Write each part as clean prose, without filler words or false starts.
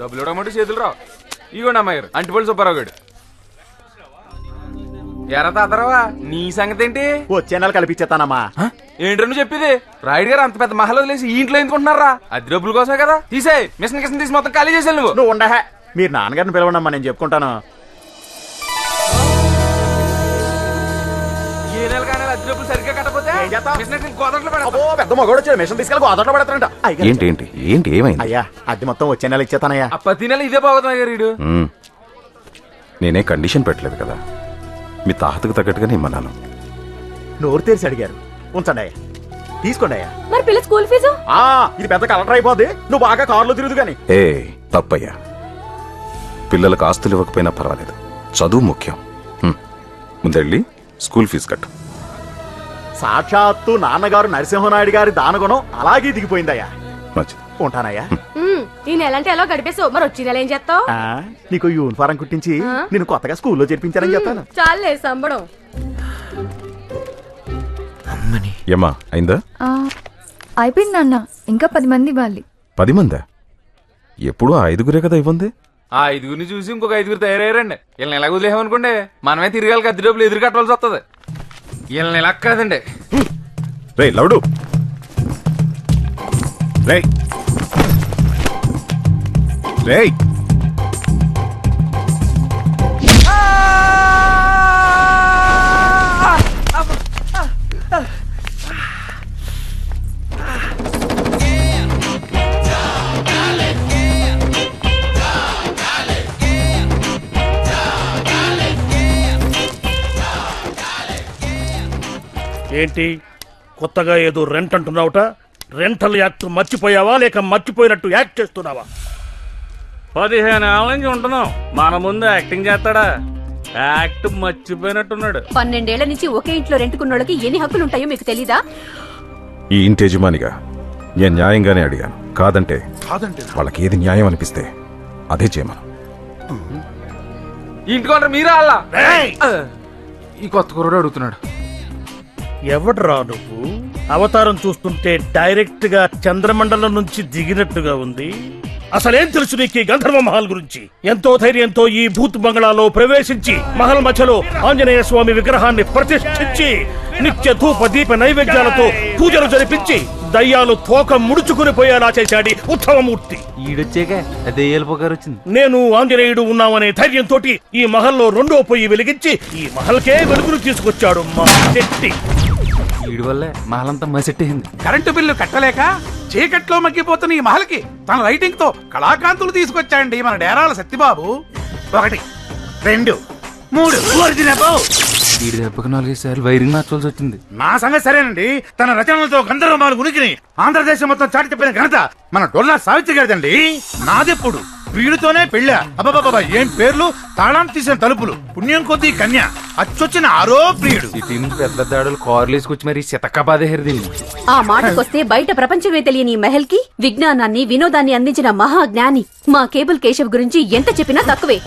డబ్బులు ఇవ్వడం చేతులు రావు. ఇగోండి అమ్మాయి గారు, అంటిపల్లి సుబ్బారావు గారు. ఎరా తాతరావా, నీ సంగతి ఏంటి? వచ్చే నెల కల్పించేస్తానమ్మా. ఏంటో నువ్వు చెప్పేది? రాయుడు గారు అంత పెద్ద మహల్ వదిలేసి ఈ ఇంట్లో ఎందుకుంటున్నారా? అది డబ్బుల కోసమే కదా. తీసేయ్, మిషన్ తీసి మొత్తం ఖాళీ చేసాను. నువ్వు ఉండహే, మీరు నాన్నగారిని పిలవండమ్మా, నేను చెప్పుకుంటాను. ఏ నెల కానీ అద్దె డబ్బులు సరిగ్గా కట్టకపోతే పెద్ద మగోడు వచ్చాడు, మిషన్ తీసుకెళ్ళి గోదాట్లో పెడతారంట. ఏంటి ఏంటి ఏంటి ఏమైంది? అయ్యా అద్దె మొత్తం వచ్చే నెల ఇచ్చేతానయ్యా. ప్రతి నెల ఇదే బాగుతుంది గారు. వీడు నేనే కండిషన్ పెట్టలేదు కదా, మీ తాహతకు తగ్గట్టుగానే ఇమ్మన్నాను. నోరు తెరిచి అడిగారు, ఉంచండి అయ్యా, తీసుకోండి అయ్యా. మరి పిల్ల స్కూల్ ఫీజు? ఇది పెద్ద కలెక్టర్ అయిపోద్ది, నువ్వు బాగా కారులో తిరుగుదు గాని. ఏ తప్పయ్యా, పిల్లలకు ఆస్తులు ఇవ్వకపోయినా పర్వాలేదు, చదువు ముఖ్యం. ముందెళ్ళి స్కూల్ ఫీజు కట్టు. సాక్షాత్తు నాన్నగారు నరసింహనాయుడు గారి దానగుణం అలాగే దిగిపోయిందయ్యా. మంచిది, ఉంటానయ్యా. ఈ నెల అంటే ఎలా గడిపేసావు, మరి వచ్చి నెల ఏం చేస్తావు? నీకు యూనిఫారం కుట్టించి నేను కొత్తగా స్కూల్లో చేర్పించానని చెప్తాను. చాలే సంబడం. ఏమ్మా అయిందా? అయిపోయింది అన్న, ఇంకా 10 మంది ఇవ్వాలి. 10 మందా? ఎప్పుడు 5గురే కదా ఇవ్వండి. ఆ 5గురిని చూసి ఇంకొక 5గురు తయారయ్యారండి. వీళ్ళని ఎలా వదిలేమనుకోండి, మనమే తిరగాలి, అద్దె డబ్బులు ఎదురు కట్టవలసి వస్తుంది. వీళ్ళని ఎలా కాదండి. రే లవుడు, రే రే ఏంటి కొత్తగా ఏదో రెంట్ అంటున్నావుట? రెంటల్ యాక్ట్ మర్చిపోయావా లేక మర్చిపోయినట్టు యాక్ట్ చేస్తున్నావా? 15 ఏళ్ళ నుంచి ఉంటున్నాం, మన ముందు యాక్టింగ్ చేస్తాడా? యాక్ట్ మర్చిపోయినట్టున్నాడు. 12 ఏళ్ల నుంచి ఒకే ఇంట్లో రెంటుకున్నోళ్ళకి ఎన్ని హక్కులు ఉంటాయో మీకు తెలీదా? ఈ ఇంటి యజమానిగా నేను న్యాయంగానే అడిగాను, కాదంటే వాళ్ళకి ఏది న్యాయం అనిపిస్తే అదే చేయమను. ఇంటికొంటారు మీరా? అలా ఈ కొత్త కుర్రాడు అడుగుతున్నాడు. ఎవడ్రా నువ్వు? అవతారం చూస్తుంటే డైరెక్ట్ గా చంద్రమండలం నుంచి దిగినట్టుగా ఉంది. అసలేం తెలుసు నీకు ఈ గంధర్వ మహల్ గురించి? ఎంతో ధైర్యంతో ఈ భూత్ బంగ్లాలో ప్రవేశించి మహల్ మధ్యలో ఆంజనేయ స్వామి విగ్రహాన్ని ప్రతిష్ఠించి నిత్య ధూప దీప నైవేద్యాలతో పూజలు జరిపించి దయ్యాలు తోక ముడుచుకుని పోయేలా చేశాడు ఉత్తమమూర్తి. ఈడొచ్చాక దెయ్యాల పొగారు వచ్చింది. నేను ఆంజనేయుడు ఉన్నామనే ధైర్యంతో ఈ మహల్లో 2వ పొయ్యి వెలిగించి ఈ మహల్కే వెలుగును తీసుకొచ్చాడు మా శెట్టి. వీడి వల్లే మహలంతా మసెట్టేసింది. కరెంటు బిల్లు కట్టలేక చీకట్లో మగ్గిపోతున్న ఈ మహల్కి తన రైటింగ్ తో కళాకాంతులు తీసుకొచ్చాయండి మన డేరాల సత్యబాబు. 1 2 3 వీడి దెబ్బకి 4 సార్లు వైరింగ్ మార్చాల్సి వచ్చింది. నా సంగతి సరేనండి. తన రచనలతో గంధర్వమాల ఉనికిని ఆంధ్రదేశం మొత్తం చాటి చెప్పిన ఘనత మన డొల్లా సావిత్రి గారిదండి. నాదెప్పుడు ప్రియుడితోనే పెళ్ళా. అబ్బాబాబా ఏం పేర్లు, తాళం తీసిన తలుపులు, పుణ్యం కొద్దీ కన్య, అచ్చొచ్చిన ఆరో ప్రియుడు. సిటీ నుంచి పెద్ద దాడులు కార్లు వేసుకొచ్చి మరి శతకబాదేహరి దీన్ని. ఆ మాటకొస్తే బయట ప్రపంచమే తెలియని ఈ మహల్ కి విజ్ఞానాన్ని వినోదాన్ని అందించిన మహా జ్ఞాని మా కేబుల్ కేశవ్ గురించి ఎంత చెప్పినా తక్కువే.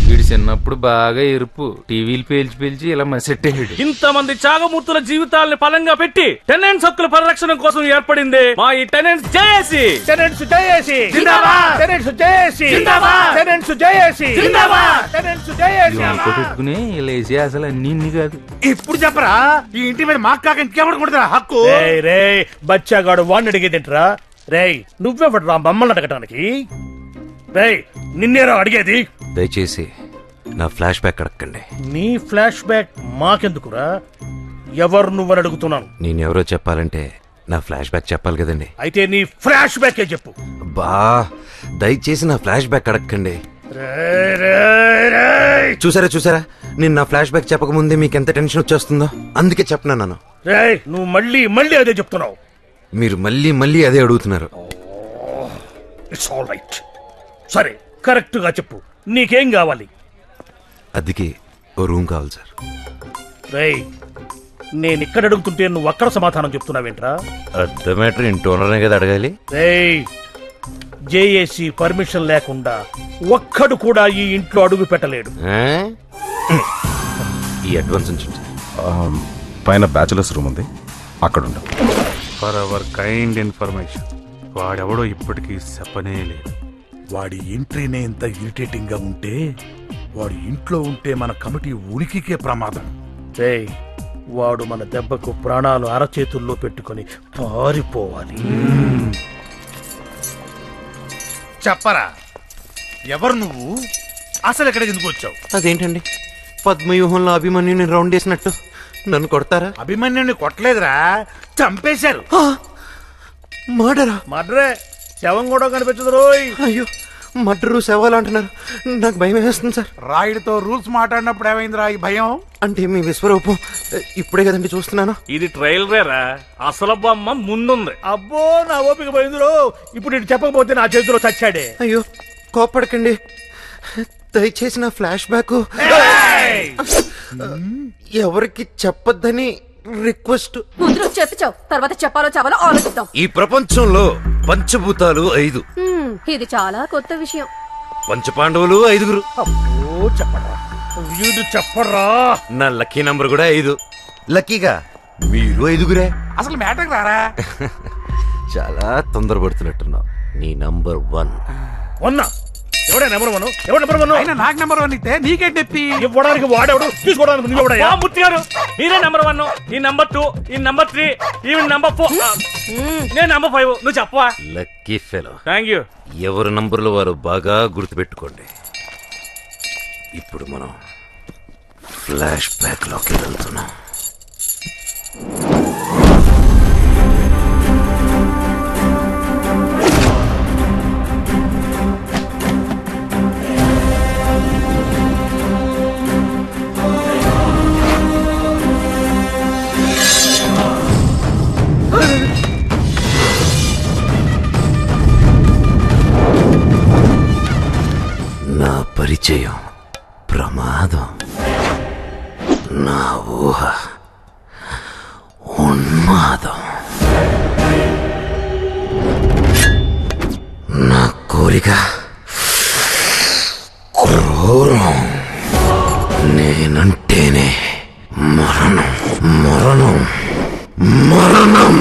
వీడు చిన్నప్పుడు బాగా ఎరుపు, టీవీలు పేల్చి ఇలా మసెట్టేడు. ఇంతమంది త్యాగమూర్తుల జీవితాలని ఫలంగా పెట్టి టెనెంట్స్ హక్కుల పరిరక్షణ కోసం ఏర్పడింది మా ఈ టెనెంట్స్ జేఏసీ. టెనెంట్స్ జేఏసీ జిందాబాద్, టెనెంట్స్ జేఏసీ జిందాబాద్, టెనెంట్స్ జేఏసీ జిందాబాద్, టెనెంట్స్ జేఏసీ. పెట్టుకుని ఇలా వేసి అసలు అన్ని కాదు. ఇప్పుడు చెప్పరా, ఈ ఇంటి మీద మాకు కాక ఇంకెవడుకుంటుందా హక్కు? రే బచ్చాగాడు వాడిని అడిగేదింట్రా? రేయ్ నువ్వెవడరా మమ్మల్ని అడగటానికి? రేయ్ నిన్నేరా అడిగేది? దయచేసి నా ఫ్లాష్ బ్యాక్ అడగండి. నీ ఫ్లాష్ బ్యాక్ మాకెందుకురా? ఎవరు నువ్వని అడుగుతున్నాను. నేనెవరో చెప్పాలంటే నా ఫ్లాష్ బ్యాక్ చెప్పాలి కదండి. అయితే నీ ఫ్లాష్ బ్యాకే చెప్పు. బా దయచేసి నా ఫ్లాష్ బ్యాక్ అడగండి. చూసారా నేను నా ఫ్లాష్ బ్యాక్ చెప్పకముందే మీకు ఎంత టెన్షన్ వచ్చేస్తుందో, అందుకే చెప్పను. రేయ్ నువ్వు మళ్ళీ అదే చెప్తున్నావు. మీరు మళ్ళీ అదే అడుగుతున్నారు. It's all right. సరే కరెక్ట్ గా చెప్పు, నీకేం కావాలి? అదికి ఓ రూమ్ కావాలి సార్. రేయ్ నేను ఇక్కడ అడుగుతుంటే నువ్వు అక్కడ సమాధానం చెప్తున్నావేంట్రా? అర్థ మ్యాటర్ ఇంటి ఓనర్నే కదా అడగాలి. రేయ్ జేఏసీ పర్మిషన్ లేకుండా ఒక్కడు కూడా ఈ ఇంట్లో అడుగు పెట్టలేడు. ఈ అడ్వాన్స్ నుంచి పైన బ్యాచులర్స్ రూమ్ ఉంది, అక్కడ ఉండు. ఫర్ అవర్ కైండ్ ఇన్ఫర్మేషన్, వాడెవడో ఇప్పటికీ చెప్పనే లేదు. వాడి ఎంట్రీనే ఇంత ఇరిటేటింగ్ గా ఉంటే వాడి ఇంట్లో ఉంటే మన కమిటీ ఉనికికే ప్రమాదం. రేయ్, వాడు మన దెబ్బకు ప్రాణాలు అరచేతుల్లో పెట్టుకొని పారిపోవాలి. చెప్పరా, ఎవరు నువ్వు? అసలు ఎక్కడికి ఎందుకు వచ్చావు? అదేంటండి పద్మవ్యూహంలో అభిమన్యుని రౌండ్ వేసినట్టు నన్ను కొడతారా? అభిమన్యుని కొట్టలేదురా, చంపేశారు. మర్డరా? మడ్రే, శవం కూడా కనిపించదు రోయ్. అయ్యో, మర్డరు శవాలు అంటున్నారు. నాకు భయం వేస్తుంది సార్. రాయుడితో రూల్స్ మాట్లాడినప్పుడు ఏమైందిరా ఈ భయం? అంటే మీ విశ్వరూపం ఇప్పుడే కదండి చూస్తున్నాను. ఇది ట్రైలరేరా, అసలు బొమ్మ ముందుంది. అబ్బో, నా ఓపిక పోయిందిరో. ఇప్పుడు ఇటు చెప్పకపోతే నా చేతిలో చచ్చాడే. అయ్యో కోప్పడకండి, దయచేసి నా ఫ్లాష్ బ్యాక్ ఎవరికి చెప్పొద్దని రిక్వెస్ట్. ముందు నువ్వు చెప్పు, తర్వాత చెప్పాలో చావాలో ఆలోచిద్దాం. ఈ ప్రపంచంలో పంచభూతాలు 5, ఇది చాలా కొత్త విషయం. పంచపాండవులు 5. అబ్బో, చెప్పరా వీడు చెప్పరా. నా లక్కీ నంబర్ కూడా 5. లక్కీగా మీరు 5. అసలు మ్యాటర్ రారా? చాలా తొందరపడుతున్నట్టున్నావు. నీ నంబర్ 1. వన్నా ఎవడే నెంబర్ 1? ఎవడు నెంబర్ 1? అయినా నాకు నెంబర్ 1 ఇస్తే నీకేంటి నొప్పి? ఇవ్వడానికి వాడెవడు, తీసుకోవడానికి నువ్వెవడయ్యా? మూర్తి గారు, మీరే నంబర్ 1, ఈ నంబర్ 2, ఈ నంబర్ 3, ఈ నంబర్ 4, నేను నంబర్ 5. నువ్వు చెప్పవా? Lucky fellow. Thank you. ఎవరి నంబర్లు వారు బాగా గుర్తుపెట్టుకోండి. ఇప్పుడు మనం ఫ్లాష్ బ్యాక్ లోకి వెళ్తున్నాం. నా పరిచయం ప్రమాదం, నా ఊహ ఉన్మాదం, నా కోరిక క్రూరం, నేనంటేనే మరణం, మరణం, మరణం.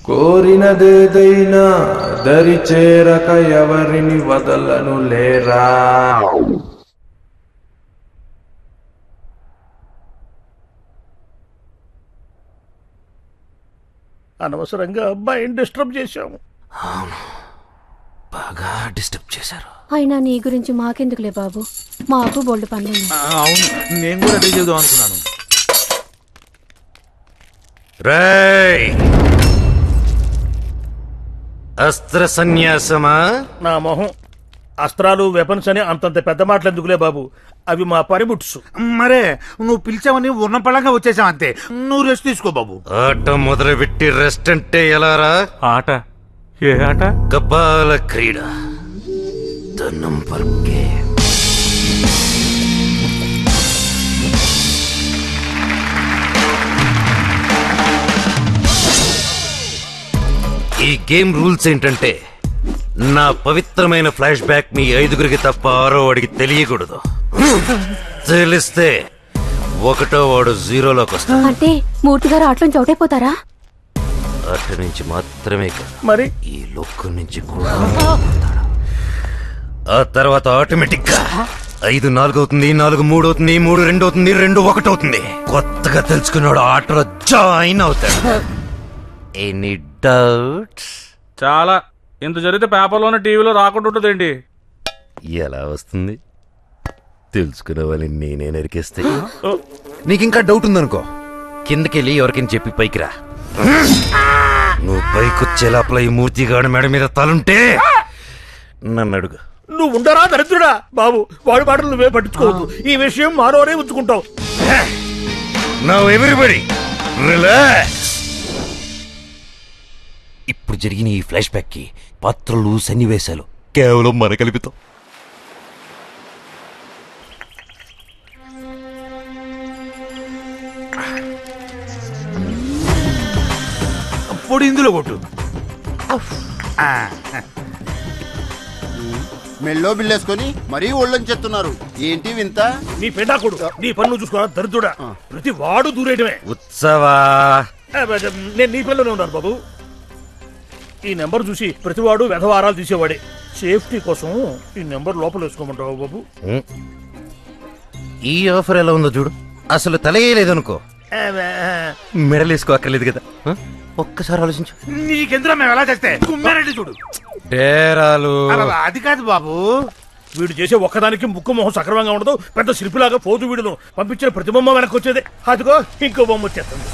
కోరినదేదైనా దరి చేరక ఎవరిని వదలను లేరా. అనవసరంగా అబ్బాయిని డిస్టర్బ్ చేశాము. అవును, బాగా డిస్టర్బ్ చేశారు. అయినా నీ గురించి మాకెందుకులే బాబు, మాకు బోల్డ్ పనులు. అవును, నేను కూడా అదే చేద్దాం అనుకున్నాను. రేయ్, అస్త్ర సన్యాసమా? నా మొహం, అస్త్రాలు వెపన్స్ అని అంతంత పెద్ద మాటలు ఎందుకులే బాబు, అవి మా పనిముట్సు. మరే నువ్వు పిలిచావని ఉన్న పళ్ళంగా వచ్చేసావు అంతే. నువ్వు రెస్ట్ తీసుకో బాబు. ఆట మొదలుపెట్టి రెస్ట్ అంటే ఎలారా? ఆట? ఏ ఆట? కపాల క్రీడ, ద నంబర్ గేమ్. ఈ గేమ్ రూల్స్ ఏంటంటే, నా పవిత్రమైన ఫ్లాష్ బ్యాక్ మీ 5 తప్ప 6వ వాడికి తెలియకూడదు. తెలిస్తే 1వ వాడు 0లోకి వస్తాడు. అంటే మూర్తి గారు అట్లోంచి అవుట్ అయిపోతారా? అటు నుంచి మాత్రమే కాదు, మరి ఈ లోకం నుంచి కూడా పోతాడు. ఆ తర్వాత ఆటోమేటిక్ గా 5 4 అవుతుంది, 4 3 అవుతుంది, 3 2 అవుతుంది, 2 1 అవుతుంది. కొత్తగా తెలుసుకున్నాడు ఆటలో జాయిన్ అవుతాడు. Any doubts? చాలా. ఇంత జరిగితే పేపర్లోనే టీవీలో రాకుండా ఉంటుందేంటి? ఎలా వస్తుంది? తెలుసుకునే వాళ్ళని నేనే నరికేస్తే. నీకు ఇంకా డౌట్ ఉందనుకో, కిందకెళ్ళి ఎవరికైనా చెప్పి పైకి రా. నువ్వు పైకొచ్చే లోపల ఈ మూర్తిగాడు మెడ మీద తలుంటే నన్ను అడుగు. నువ్వు ఉండరా దరిద్రుడా బాబు, వాడి మాటలు నువ్వే పట్టించుకోవద్దు. ఈ విషయం మానవరే ఉంచుకుంటావు. Now everybody relax. ఇప్పుడు జరిగిన ఈ ఫ్లాష్ బ్యాక్ కి పాత్రలు, సన్నివేశాలు కేవలం మన కల్పితం. పొడి ఇందులో కొట్టు. మెళ్ళో బిల్లేసుకొని మరీ ఒళ్ళని చెప్తున్నారు. ఏంటి వింత? నీ పెండాకుడు నీ పన్ను చూసుకోరా దరిద్రుడా. ప్రతి వాడు దూరేయడమే. ఉత్సవా నేను నీ పిల్లనే ఉన్నాను బాబు. ఈ నెంబర్ చూసి ప్రతివాడు వెధవారాలు తీసేవాడే. సేఫ్టీ కోసం ఈ నెంబర్ లోపల వేసుకోమంటావు బాబు. ఈ ఆఫర్ ఎలా ఉందో చూడు. అసలు తలగేయలేదనుకో మెడల్ వేసుకోక్కర్లేదు కదా. ఒక్కసారి ఆలోచించు. నీకెందులో మేము ఎలా చేస్తే కుమ్మారెడ్డి చూడు. డేరాలు అది కాదు బాబు. వీడు చేసే ఒక్కదానికి ముక్కు మొహం సక్రమంగా ఉండదు. పెద్ద శిల్పిలాగా పోతు వీడును పంపించిన ప్రతి బొమ్మ వెనక్కి వచ్చేదే. అదిగో ఇంకో బొమ్మ వచ్చేస్తుంది.